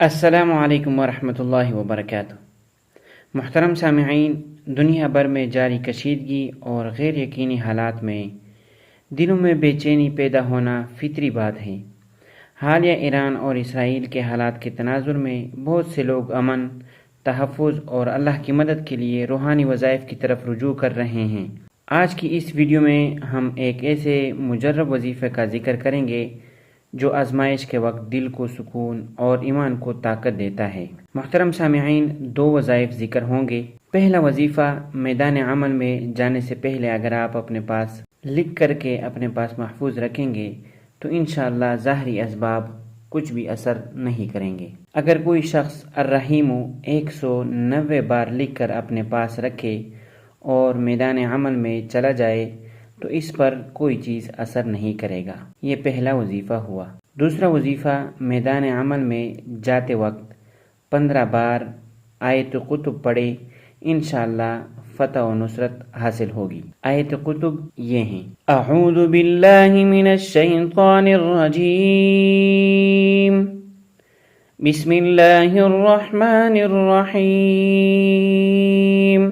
अस्सलामु अलैकुम वरहमतुल्लाहि वबरकातुहू। मुहतरम सामिईन, दुनिया भर में जारी कशीदगी और गैर यकीनी हालात में दिलों में बेचैनी पैदा होना फितरी बात है। हालिया ईरान और इसराइल के हालात के तनाजुर में बहुत से लोग अमन, तहफ़्फ़ुज़ और अल्लाह की मदद के लिए रूहानी वज़ाइफ की तरफ रुजू कर रहे हैं। आज की इस वीडियो में हम एक ऐसे मुजर्रब वजीफ़े का जिक्र करेंगे जो आजमाइश के वक्त दिल को सुकून और ईमान को ताकत देता है। मुहतरम सामिईन, दो वज़ाइफ जिक्र होंगे। पहला वजीफ़ा, मैदान अमल में जाने से पहले अगर आप अपने पास लिख करके अपने पास महफूज रखेंगे तो इंशाअल्लाह ज़ाहरी असबाब कुछ भी असर नहीं करेंगे। अगर कोई शख्स अर्रहीमु 190 बार लिख कर अपने पास रखे और मैदान अमल में चला जाए तो इस पर कोई चीज़ असर नहीं करेगा। ये पहला वजीफ़ा हुआ। दूसरा वजीफ़ा, मैदान अमल में जाते वक्त 15 बार आयत कुतुब पढ़े, इंशाअल्लाह फतह व नुसरत हासिल होगी। आयत कुतुब ये हैं: अऊज़ु बिल्लाहि मिनश शैतानिर रजीम, बिस्मिल्लाहिर रहमानिर रहीम,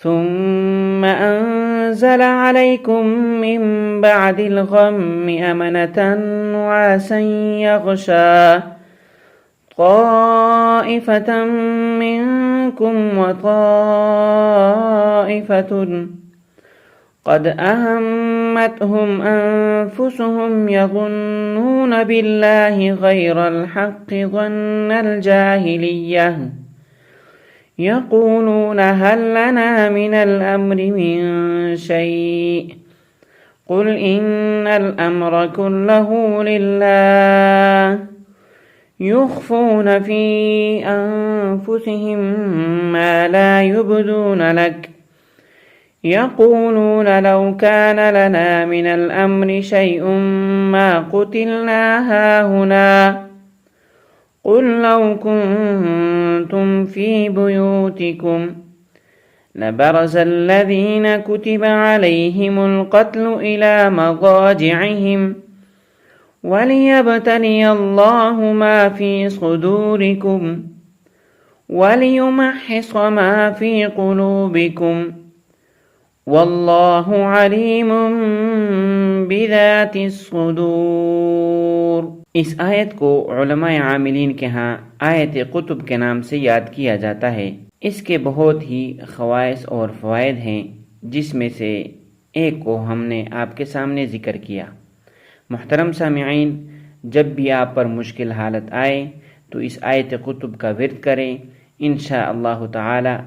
सुम्मा अंज़ल अलैकुम मिन बअदिल गम्मि अमनतन नुआसन यग़शा ताइफतम मिनकुम व ताइफतुन क़द अहम्मतहुम अन्फुसुहुम यज़ुन्नून बिल्लाहि गैरल हक़्क़ि ज़न्नल जाहिलिय्यह यक़ूलून हल लना मिनल अम्रि मिन शै'इन क़ुल इन्नल अम्र कुल्लहु लिल्लाह युख़्फ़ून फ़ी अन्फुसिहिम मा ला युब्दून लक यक़ूलून लौ कान लना मिनल अम्रि शै'उन मा क़ुतिलना हाहुना क़ुल लौ कुन्तुम फ़ी बुयूतिकुम लबरज़ल्लज़ीन कुतिब अलैहिमुल क़त्लु इला मज़ाजि'हिम वलियब्तलियल्लाहु मा फ़ी सुदूरिकुम वलियुमह्हिस मा फ़ी क़ुलूबिकुम वल्लाहु अलीमुम बिज़ातिस सुदूर। इस आयत को उलमाए आमिलीन के यहाँ आयत कुतुब के नाम से याद किया जाता है। इसके बहुत ही ख़वाइस और फ़वाइद हैं, जिसमें से एक को हमने आपके सामने ज़िक्र किया। मुहतरम सामिईन, जब भी आप पर मुश्किल हालत आए तो इस आयत कुतुब का विर्द करें, इंशाअल्लाह ताला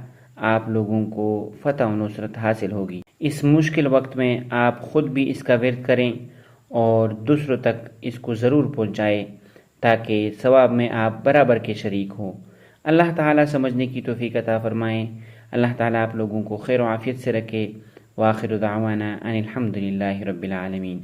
आप लोगों को फतह व नुसरत हासिल होगी। इस मुश्किल वक्त में आप ख़ुद भी इसका विर्द करें और दूसरों तक इसको ज़रूर पहुँचाएँ ताकि सवाब में आप बराबर के शरीक हों। अल्लाह ताला समझने की तौफ़ीक़ अता फ़रमाएँ। अल्लाह ताला आप लोगों को खैर व आफ़ियत से रखे। व आखिरु दावाना अनिल हम्दुलिल्लाहि रब्बिल आलमीन।